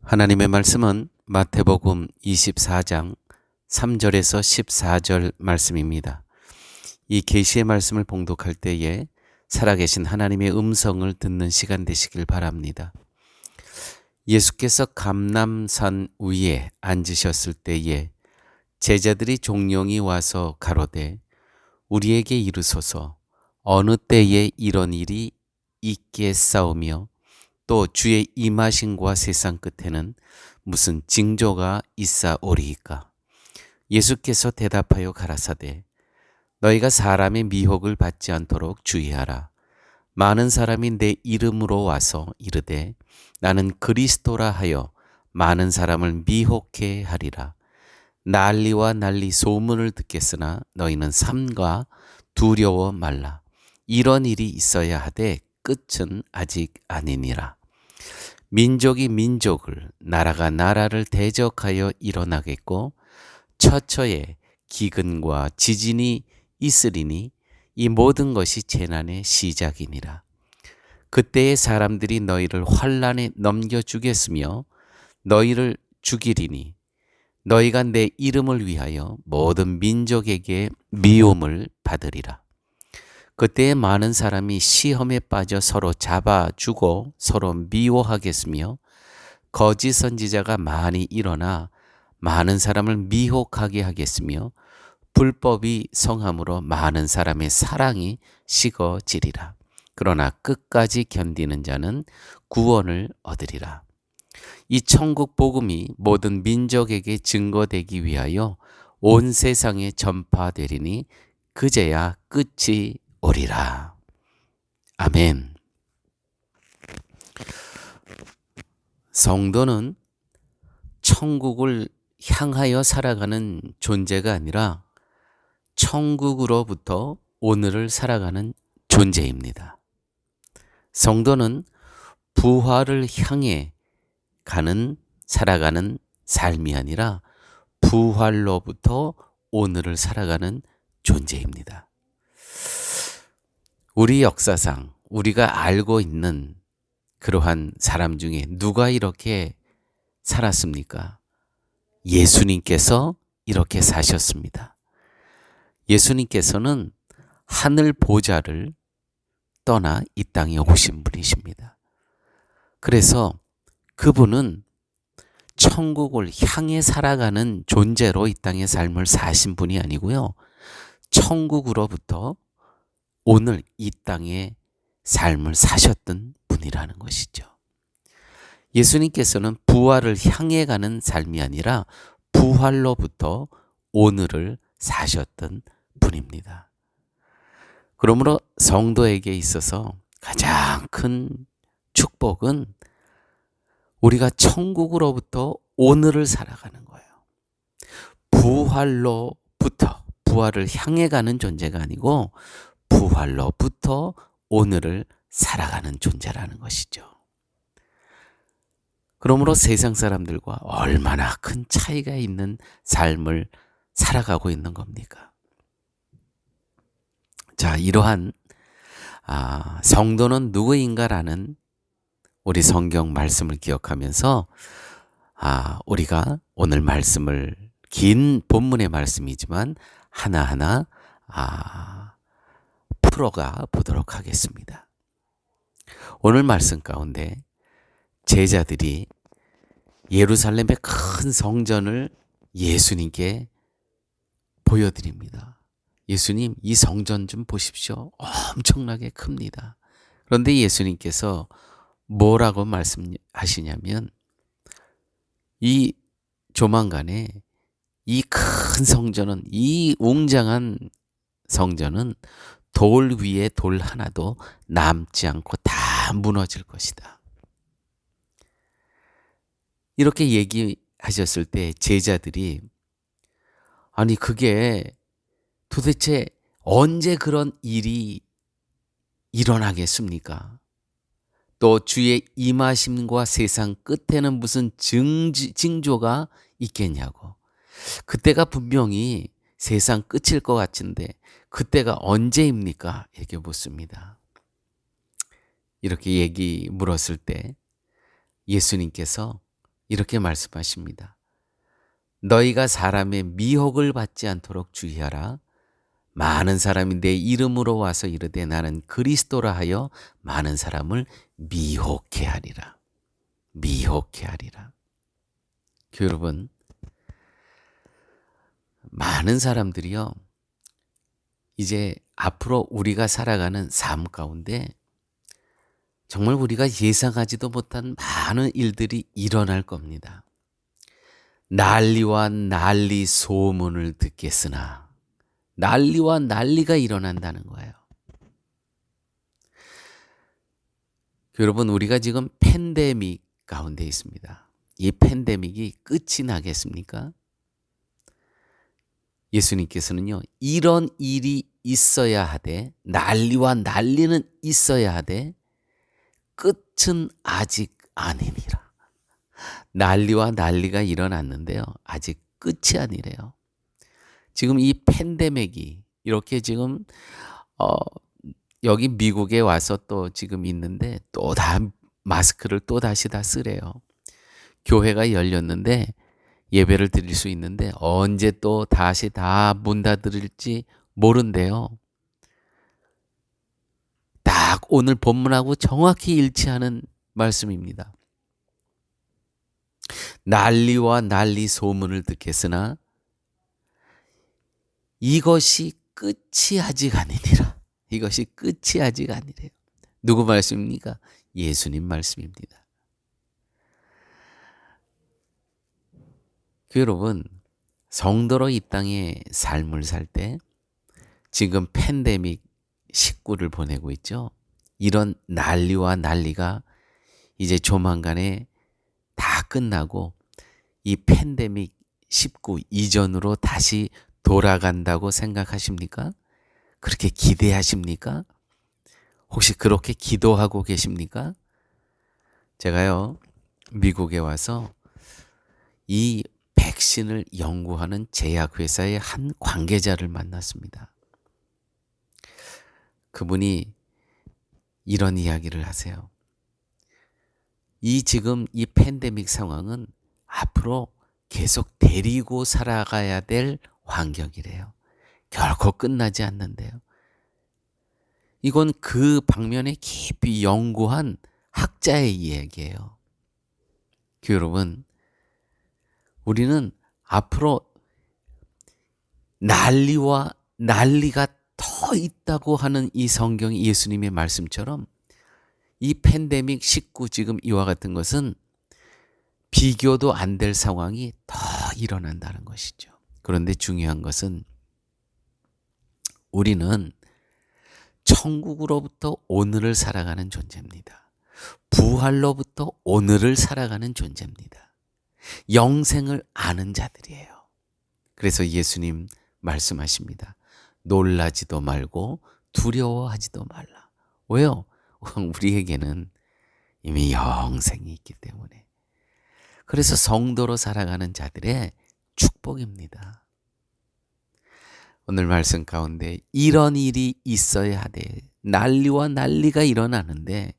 하나님의 말씀은 마태복음 24장 3절에서 14절 말씀입니다. 이 계시의 말씀을 봉독할 때에 살아계신 하나님의 음성을 듣는 시간 되시길 바랍니다. 예수께서 감람산 위에 앉으셨을 때에 제자들이 종용이 와서 가로되 우리에게 이르소서 어느 때에 이런 일이 있겠사오며 또 주의 임하심과 세상 끝에는 무슨 징조가 있사오리이까? 예수께서 대답하여 가라사대 너희가 사람의 미혹을 받지 않도록 주의하라. 많은 사람이 내 이름으로 와서 이르되 나는 그리스도라 하여 많은 사람을 미혹해 하리라. 난리와 난리 소문을 듣겠으나 너희는 삼가 두려워 말라. 이런 일이 있어야 하되 끝은 아직 아니니라. 민족이 민족을, 나라가 나라를 대적하여 일어나겠고 처처에 기근과 지진이 있으리니 이 모든 것이 재난의 시작이니라. 그때에 사람들이 너희를 환난에 넘겨주겠으며 너희를 죽이리니 너희가 내 이름을 위하여 모든 민족에게 미움을 받으리라. 그때에 많은 사람이 시험에 빠져 서로 잡아주고 서로 미워하겠으며 거짓 선지자가 많이 일어나 많은 사람을 미혹하게 하겠으며 불법이 성함으로 많은 사람의 사랑이 식어지리라. 그러나 끝까지 견디는 자는 구원을 얻으리라. 이 천국 복음이 모든 민족에게 증거되기 위하여 온 세상에 전파되리니 그제야 끝이 오리라. 아멘. 성도는 천국을 향하여 살아가는 존재가 아니라 천국으로부터 오늘을 살아가는 존재입니다. 성도는 부활을 향해 살아가는 삶이 아니라 부활로부터 오늘을 살아가는 존재입니다. 우리 역사상 우리가 알고 있는 그러한 사람 중에 누가 이렇게 살았습니까? 예수님께서 이렇게 사셨습니다. 예수님께서는 하늘 보좌를 떠나 이 땅에 오신 분이십니다. 그래서 그분은 천국을 향해 살아가는 존재로 이 땅의 삶을 사신 분이 아니고요. 천국으로부터 오늘 이 땅의 삶을 사셨던 분이라는 것이죠. 예수님께서는 부활을 향해 가는 삶이 아니라 부활로부터 오늘을 사셨던 분입니다. 그러므로 성도에게 있어서 가장 큰 축복은 우리가 천국으로부터 오늘을 살아가는 거예요. 부활을 향해 가는 존재가 아니고 부활로부터 오늘을 살아가는 존재라는 것이죠. 그러므로 세상 사람들과 얼마나 큰 차이가 있는 삶을 살아가고 있는 겁니까? 자, 이러한 성도는 누구인가라는 우리 성경 말씀을 기억하면서 우리가 오늘 말씀을 긴 본문의 말씀이지만 하나하나 풀어가 보도록 하겠습니다. 오늘 말씀 가운데 제자들이 예루살렘의 큰 성전을 예수님께 보여드립니다. 예수님, 이 성전 좀 보십시오. 엄청나게 큽니다. 그런데 예수님께서 뭐라고 말씀하시냐면 이 조만간에 이 큰 성전은, 이 웅장한 성전은 돌 위에 돌 하나도 남지 않고 다 무너질 것이다. 이렇게 얘기하셨을 때 제자들이 아니 그게 도대체 언제 그런 일이 일어나겠습니까? 또 주의 임하심과 세상 끝에는 무슨 징조가 있겠냐고. 그때가 분명히 세상 끝일 것 같은데 그때가 언제입니까? 이렇게 묻습니다. 이렇게 물었을 때 예수님께서 이렇게 말씀하십니다. 너희가 사람의 미혹을 받지 않도록 주의하라. 많은 사람이 내 이름으로 와서 이르되 나는 그리스도라 하여 많은 사람을 미혹해 하리라. 미혹해 하리라. 여러분, 많은 사람들이요, 이제 앞으로 우리가 살아가는 삶 가운데 정말 우리가 예상하지도 못한 많은 일들이 일어날 겁니다. 난리와 난리 소문을 듣겠으나, 난리와 난리가 일어난다는 거예요. 여러분, 우리가 지금 팬데믹 가운데 있습니다. 이 팬데믹이 끝이 나겠습니까? 예수님께서는요, 이런 일이 있어야 하되, 난리와 난리는 있어야 하되, 끝은 아직 아니니라. 난리와 난리가 일어났는데요, 아직 끝이 아니래요. 지금 이 팬데믹이 이렇게 지금 여기 미국에 와서 또 지금 있는데 또 다 마스크를 또 다시 다 쓰래요. 교회가 열렸는데 예배를 드릴 수 있는데 언제 또 다시 다 문 닫을지 모른대요. 딱 오늘 본문하고 정확히 일치하는 말씀입니다. 난리와 난리 소문을 듣겠으나 이것이 끝이 아직 아니니라. 이것이 끝이 아직 아니래요. 누구 말씀입니까? 예수님 말씀입니다. 여러분, 성도로 이 땅에 삶을 살 때 지금 팬데믹 19를 보내고 있죠. 이런 난리와 난리가 이제 조만간에 다 끝나고 이 팬데믹 19 이전으로 다시 돌아간다고 생각하십니까? 그렇게 기대하십니까? 혹시 그렇게 기도하고 계십니까? 제가요, 미국에 와서 이 백신을 연구하는 제약회사의 한 관계자를 만났습니다. 그분이 이런 이야기를 하세요. 지금 이 팬데믹 상황은 앞으로 계속 데리고 살아가야 될 환경이래요. 결코 끝나지 않는데요. 이건 그 방면에 깊이 연구한 학자의 이야기예요. 여러분, 우리는 앞으로 난리와 난리가 더 있다고 하는 이 성경 예수님의 말씀처럼 이 팬데믹 19 지금 이와 같은 것은 비교도 안 될 상황이 더 일어난다는 것이죠. 그런데 중요한 것은 우리는 천국으로부터 오늘을 살아가는 존재입니다. 부활로부터 오늘을 살아가는 존재입니다. 영생을 아는 자들이에요. 그래서 예수님 말씀하십니다. 놀라지도 말고 두려워하지도 말라. 왜요? 우리에게는 이미 영생이 있기 때문에. 그래서 성도로 살아가는 자들의 축복입니다. 오늘 말씀 가운데 이런 일이 있어야 하되, 난리와 난리가 일어나는데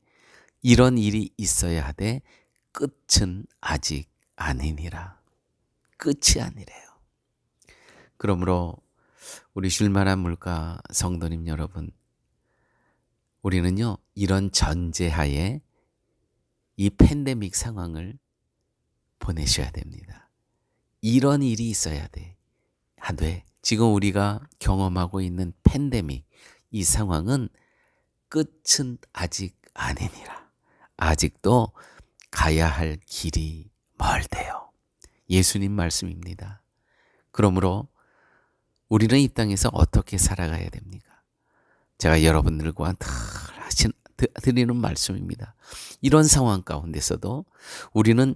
이런 일이 있어야 하되 끝은 아직 아니니라. 끝이 아니래요. 그러므로 우리 쉴만한 물가 성도님 여러분, 우리는요, 이런 전제하에 이 팬데믹 상황을 보내셔야 됩니다. 이런 일이 있어야 돼. 하되 지금 우리가 경험하고 있는 팬데믹, 이 상황은 끝은 아직 아니니라. 아직도 가야 할 길이 멀대요. 예수님 말씀입니다. 그러므로 우리는 이 땅에서 어떻게 살아가야 됩니까? 제가 여러분들과 드리는 말씀입니다. 이런 상황 가운데서도 우리는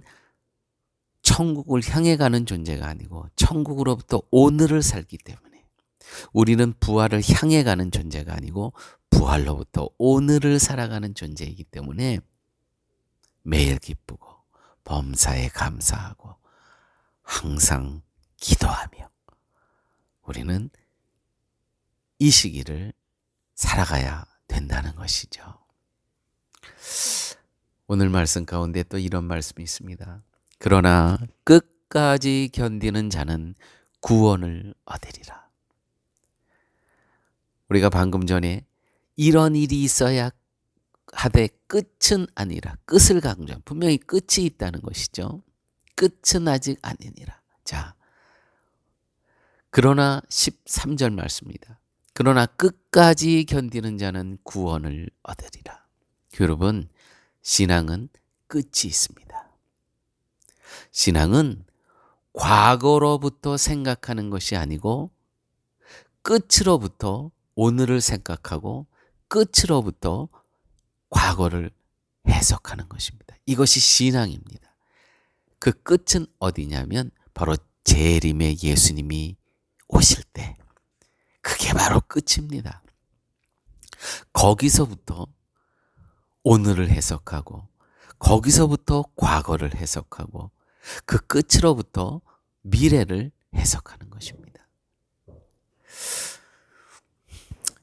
천국을 향해 가는 존재가 아니고 천국으로부터 오늘을 살기 때문에, 우리는 부활을 향해 가는 존재가 아니고 부활로부터 오늘을 살아가는 존재이기 때문에 매일 기쁘고 범사에 감사하고 항상 기도하며 우리는 이 시기를 살아가야 된다는 것이죠. 오늘 말씀 가운데 또 이런 말씀이 있습니다. 그러나 끝까지 견디는 자는 구원을 얻으리라. 우리가 방금 전에 이런 일이 있어야 하되 끝은 아니라, 끝을 강조한, 분명히 끝이 있다는 것이죠. 끝은 아직 아니니라. 자, 그러나 13절 말씀입니다. 그러나 끝까지 견디는 자는 구원을 얻으리라. 여러분, 신앙은 끝이 있습니다. 신앙은 과거로부터 생각하는 것이 아니고 끝으로부터 오늘을 생각하고 끝으로부터 과거를 해석하는 것입니다. 이것이 신앙입니다. 그 끝은 어디냐면 바로 재림의 예수님이 오실 때, 그게 바로 끝입니다. 거기서부터 오늘을 해석하고 거기서부터 과거를 해석하고 그 끝으로부터 미래를 해석하는 것입니다.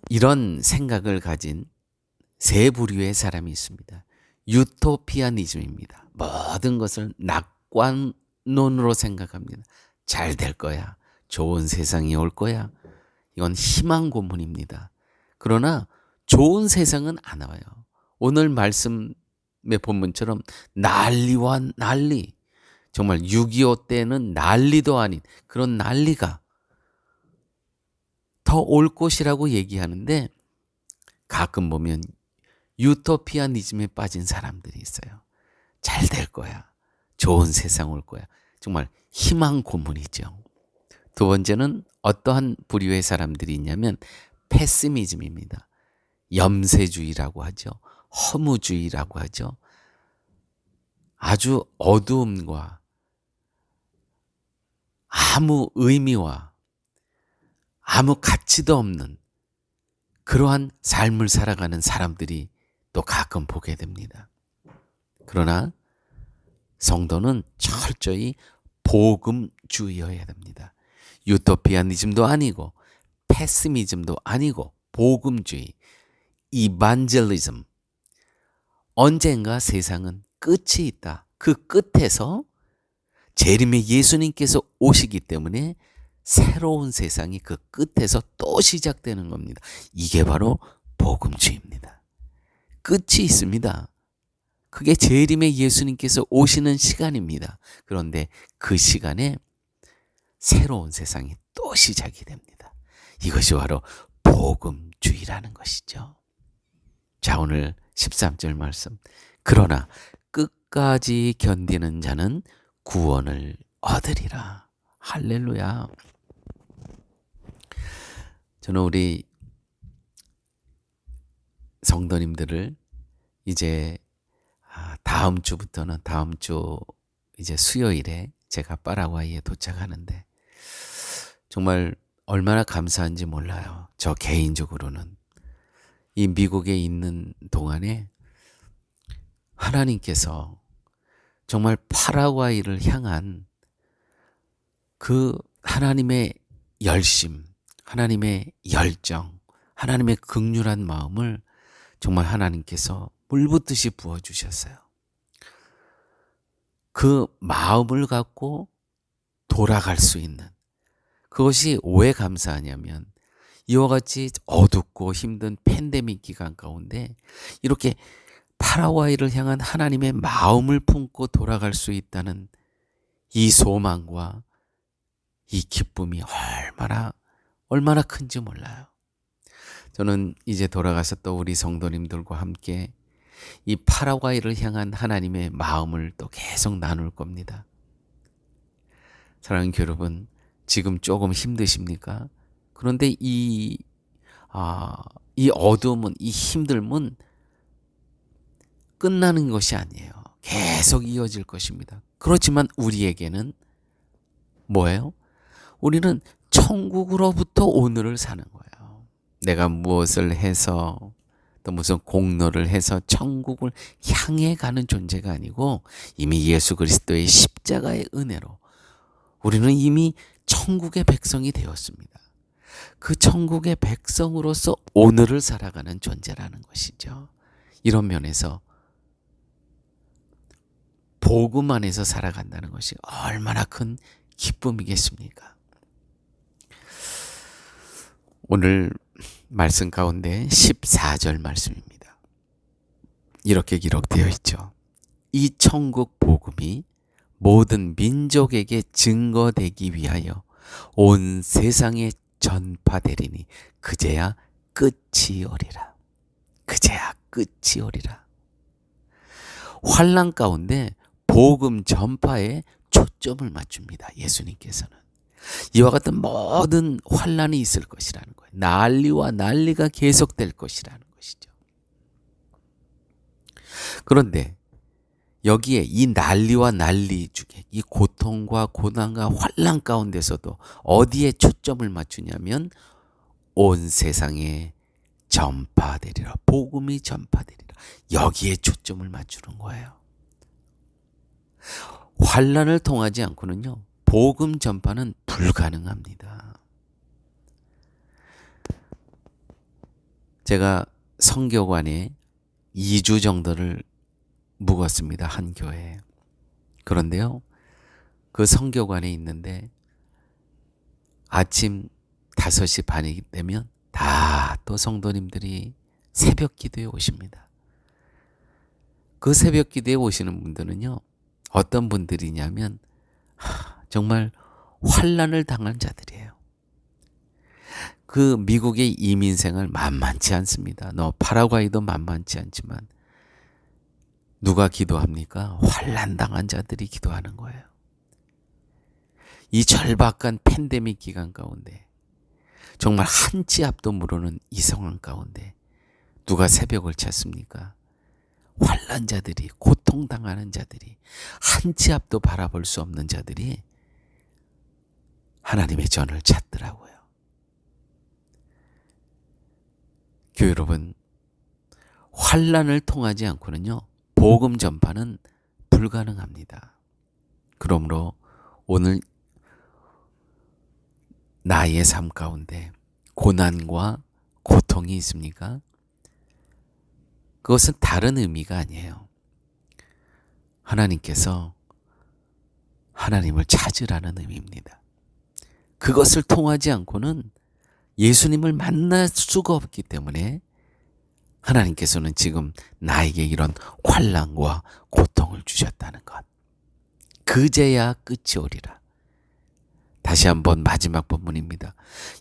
이런 생각을 가진 세 부류의 사람이 있습니다. 유토피아니즘입니다. 모든 것을 낙관론으로 생각합니다. 잘 될 거야. 좋은 세상이 올 거야. 이건 희망 고문입니다. 그러나 좋은 세상은 안 와요. 오늘 말씀의 본문처럼 난리와 난리, 정말 6.25 때는 난리도 아닌 그런 난리가 더 올 것이라고 얘기하는데, 가끔 보면 유토피아니즘에 빠진 사람들이 있어요. 잘 될 거야. 좋은 세상 올 거야. 정말 희망 고문이죠. 두 번째는 어떠한 부류의 사람들이 있냐면 패시미즘입니다. 염세주의라고 하죠. 허무주의라고 하죠. 아주 어두움과 아무 의미와 아무 가치도 없는 그러한 삶을 살아가는 사람들이 또 가끔 보게 됩니다. 그러나 성도는 철저히 복음주의여야 됩니다. 유토피아니즘도 아니고 패시미즘도 아니고 복음주의, 이반젤리즘. 언젠가 세상은 끝이 있다. 그 끝에서 재림의 예수님께서 오시기 때문에 새로운 세상이 그 끝에서 또 시작되는 겁니다. 이게 바로 복음주의입니다. 끝이 있습니다. 그게 재림의 예수님께서 오시는 시간입니다. 그런데 그 시간에 새로운 세상이 또 시작이 됩니다. 이것이 바로 복음주의라는 것이죠. 자, 오늘 13절 말씀. 그러나 끝까지 견디는 자는 구원을 얻으리라. 할렐루야. 저는 우리 성도님들을 이제 다음 주부터는, 다음 주 이제 수요일에 제가 파라과이에 도착하는데 정말 얼마나 감사한지 몰라요. 저 개인적으로는 이 미국에 있는 동안에 하나님께서 정말 파라과이를 향한 그 하나님의 열심, 하나님의 열정, 하나님의 긍휼한 마음을 정말 하나님께서 물붓듯이 부어주셨어요. 그 마음을 갖고 돌아갈 수 있는, 그것이 왜 감사하냐면 이와 같이 어둡고 힘든 팬데믹 기간 가운데 이렇게 파라과이를 향한 하나님의 마음을 품고 돌아갈 수 있다는 이 소망과 이 기쁨이 얼마나 큰지 몰라요. 저는 이제 돌아가서 또 우리 성도님들과 함께 이 파라과이를 향한 하나님의 마음을 또 계속 나눌 겁니다. 사랑하는 여러분, 지금 조금 힘드십니까? 그런데 이 어두움은, 이 힘듦은 끝나는 것이 아니에요. 계속 이어질 것입니다. 그렇지만 우리에게는 뭐예요? 우리는 천국으로부터 오늘을 사는 거예요. 내가 무엇을 해서, 또 무슨 공로를 해서 천국을 향해 가는 존재가 아니고 이미 예수 그리스도의 십자가의 은혜로 우리는 이미 천국의 백성이 되었습니다. 그 천국의 백성으로서 오늘을 살아가는 존재라는 것이죠. 이런 면에서 복음 안에서 살아간다는 것이 얼마나 큰 기쁨이겠습니까? 오늘 말씀 가운데 14절 말씀입니다. 이렇게 기록되어 있죠. 이 천국 복음이 모든 민족에게 증거되기 위하여 온 세상에 전파되리니 그제야 끝이 오리라. 그제야 끝이 오리라. 환난 가운데 복음 전파에 초점을 맞춥니다. 예수님께서는. 이와 같은 모든 환난이 있을 것이라는 거예요. 난리와 난리가 계속될 것이라는 것이죠. 그런데 여기에 이 난리와 난리 중에 이 고통과 고난과 환난 가운데서도 어디에 초점을 맞추냐면 온 세상에 전파되리라. 복음이 전파되리라. 여기에 초점을 맞추는 거예요. 환난을 통하지 않고는요, 복음 전파는 불가능합니다. 제가 선교관에 2주 정도를 묵었습니다. 한 교회에. 그런데요, 그 선교관에 있는데 아침 5시 반이 되면 다 또 성도님들이 새벽 기도에 오십니다. 그 새벽 기도에 오시는 분들은요, 어떤 분들이냐면 정말 환난을 당한 자들이에요. 그 미국의 이민 생활 만만치 않습니다. 파라과이도 만만치 않지만 누가 기도합니까? 환난 당한 자들이 기도하는 거예요. 이 절박한 팬데믹 기간 가운데 정말 한 치 앞도 모르는 이 상황 가운데 누가 새벽을 찾습니까? 환난 자들이, 고통당하는 자들이, 한 치 앞도 바라볼 수 없는 자들이 하나님의 전을 찾더라고요. 교회 여러분, 환난을 통하지 않고는요, 복음 전파는 불가능합니다. 그러므로 오늘 나의 삶 가운데 고난과 고통이 있습니까? 그것은 다른 의미가 아니에요. 하나님께서 하나님을 찾으라는 의미입니다. 그것을 통하지 않고는 예수님을 만날 수가 없기 때문에 하나님께서는 지금 나에게 이런 환난과 고통을 주셨다는 것. 그제야 끝이 오리라. 다시 한번 마지막 본문입니다.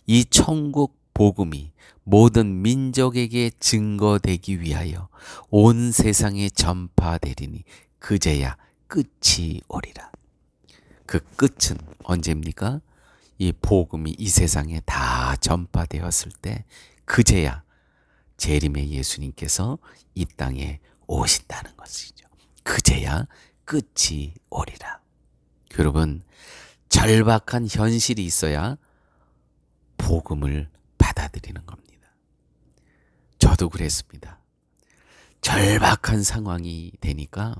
이 천국 복음이 모든 민족에게 증거되기 위하여 온 세상에 전파되리니 그제야 끝이 오리라. 그 끝은 언제입니까? 이 복음이 이 세상에 다 전파되었을 때 그제야 재림의 예수님께서 이 땅에 오신다는 것이죠. 그제야 끝이 오리라. 여러분, 절박한 현실이 있어야 복음을 받아들이는 겁니다. 저도 그랬습니다. 절박한 상황이 되니까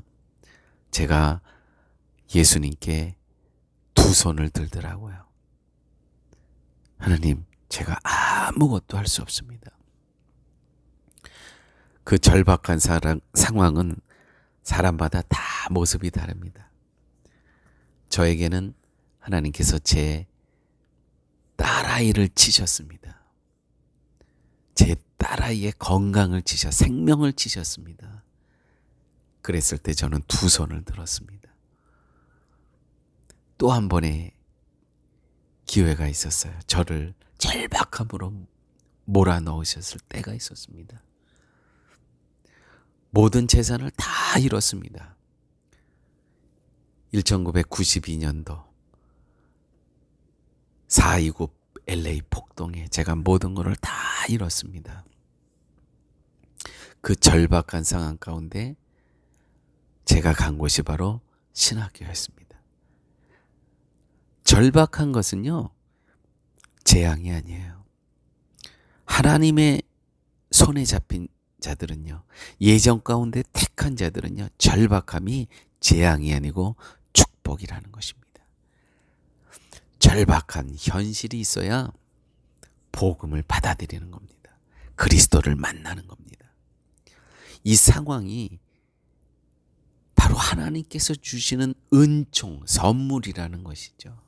제가 예수님께 두 손을 들더라고요. 하나님, 제가 아무것도 할 수 없습니다. 그 절박한 상황은 사람마다 다 모습이 다릅니다. 저에게는 하나님께서 제 딸아이를 치셨습니다. 제 딸아이의 건강을 생명을 치셨습니다. 그랬을 때 저는 두 손을 들었습니다. 또 한 번의 기회가 있었어요. 저를 절박함으로 몰아넣으셨을 때가 있었습니다. 모든 재산을 다 잃었습니다. 1992년도 4.29 LA 폭동에 제가 모든 것을 다 잃었습니다. 그 절박한 상황 가운데 제가 간 곳이 바로 신학교였습니다. 절박한 것은요, 재앙이 아니에요. 하나님의 손에 잡힌 자들은요, 예정 가운데 택한 자들은요, 절박함이 재앙이 아니고 축복이라는 것입니다. 절박한 현실이 있어야 복음을 받아들이는 겁니다. 그리스도를 만나는 겁니다. 이 상황이 바로 바로 하나님께서 주시는 은총, 선물이라는 것이죠.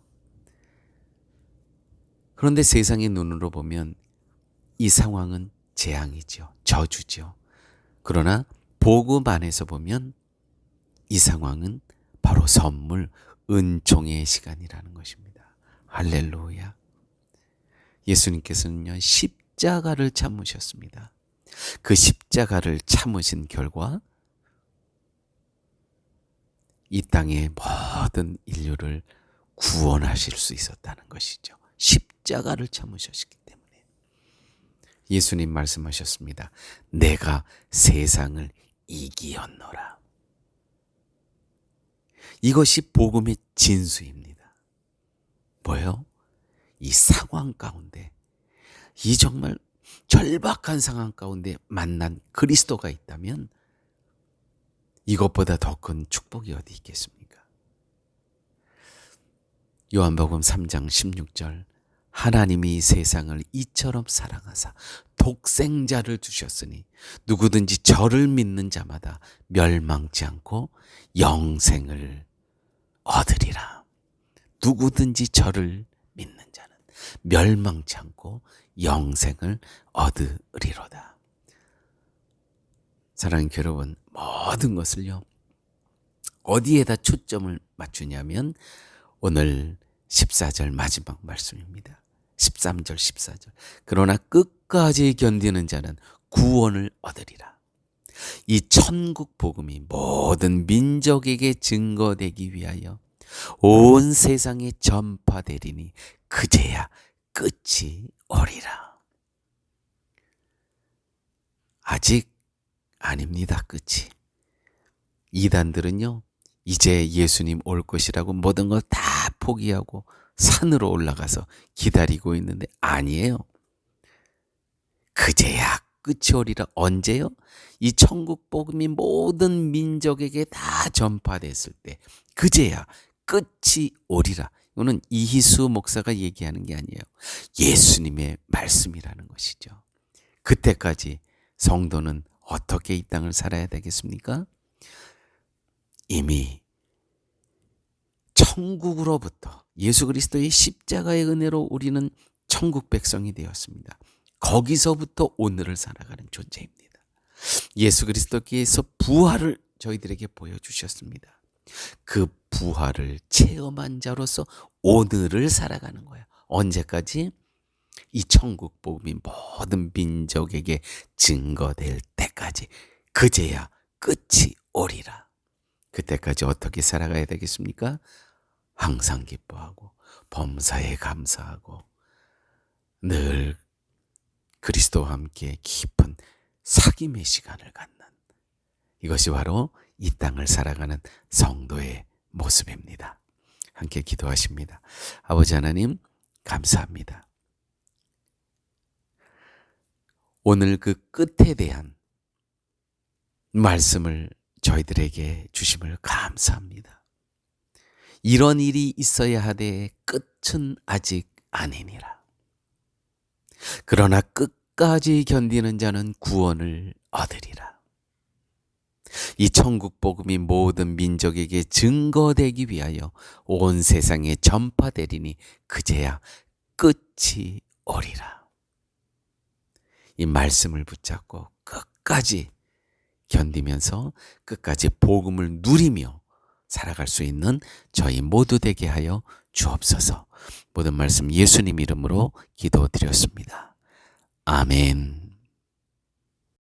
그런데 세상의 눈으로 보면 이 상황은 재앙이죠. 저주죠. 그러나 복음 안에서 보면 이 상황은 바로 선물, 은총의 시간이라는 것입니다. 할렐루야. 예수님께서는요, 십자가를 참으셨습니다. 그 십자가를 참으신 결과 이 땅의 모든 인류를 구원하실 수 있었다는 것이죠. 십자가를 참으셨기 때문에. 예수님 말씀하셨습니다. 내가 세상을 이기었노라. 이것이 복음의 진수입니다. 뭐예요? 이 상황 가운데, 이 정말 절박한 상황 가운데 만난 그리스도가 있다면 이것보다 더 큰 축복이 어디 있겠습니까? 요한복음 3장 16절, 하나님이 세상을 이처럼 사랑하사 독생자를 주셨으니 누구든지 저를 믿는 자마다 멸망치 않고 영생을 얻으리라. 누구든지 저를 믿는 자는 멸망치 않고 영생을 얻으리로다. 사랑하는 여러분, 모든 것을요, 어디에다 초점을 맞추냐면 오늘 14절 마지막 말씀입니다. 13절 14절. 그러나 끝까지 견디는 자는 구원을 얻으리라. 이 천국 복음이 모든 민족에게 증거되기 위하여 온 세상에 전파되리니 그제야 끝이 오리라. 아직 아닙니다. 끝이. 이단들은요, 이제 예수님 올 것이라고 모든 걸 다 포기하고 산으로 올라가서 기다리고 있는데 아니에요. 그제야 끝이 오리라. 언제요? 이 천국 복음이 모든 민족에게 다 전파됐을 때 그제야 끝이 오리라. 이거는 이희수 목사가 얘기하는 게 아니에요. 예수님의 말씀이라는 것이죠. 그때까지 성도는 어떻게 이 땅을 살아야 되겠습니까? 이미 천국으로부터 예수 그리스도의 십자가의 은혜로 우리는 천국 백성이 되었습니다. 거기서부터 오늘을 살아가는 존재입니다. 예수 그리스도께서 부활을 저희들에게 보여주셨습니다. 그 부활을 체험한 자로서 오늘을 살아가는 거야. 언제까지? 이 천국 복음이 모든 민족에게 증거될 때까지. 그제야 끝이 오리라. 그때까지 어떻게 살아가야 되겠습니까? 항상 기뻐하고 범사에 감사하고 늘 그리스도와 함께 깊은 사귐의 시간을 갖는, 이것이 바로 이 땅을 살아가는 성도의 모습입니다. 함께 기도하십니다. 아버지 하나님, 감사합니다. 오늘 그 끝에 대한 말씀을 저희들에게 주심을 감사합니다. 이런 일이 있어야 하되 끝은 아직 아니니라. 그러나 끝까지 견디는 자는 구원을 얻으리라. 이 천국 복음이 모든 민족에게 증거되기 위하여 온 세상에 전파되리니 그제야 끝이 오리라. 이 말씀을 붙잡고 끝까지 견디면서 끝까지 복음을 누리며 살아갈 수 있는 저희 모두 되게 하여 주옵소서. 모든 말씀 예수님 이름으로 기도드렸습니다. 아멘.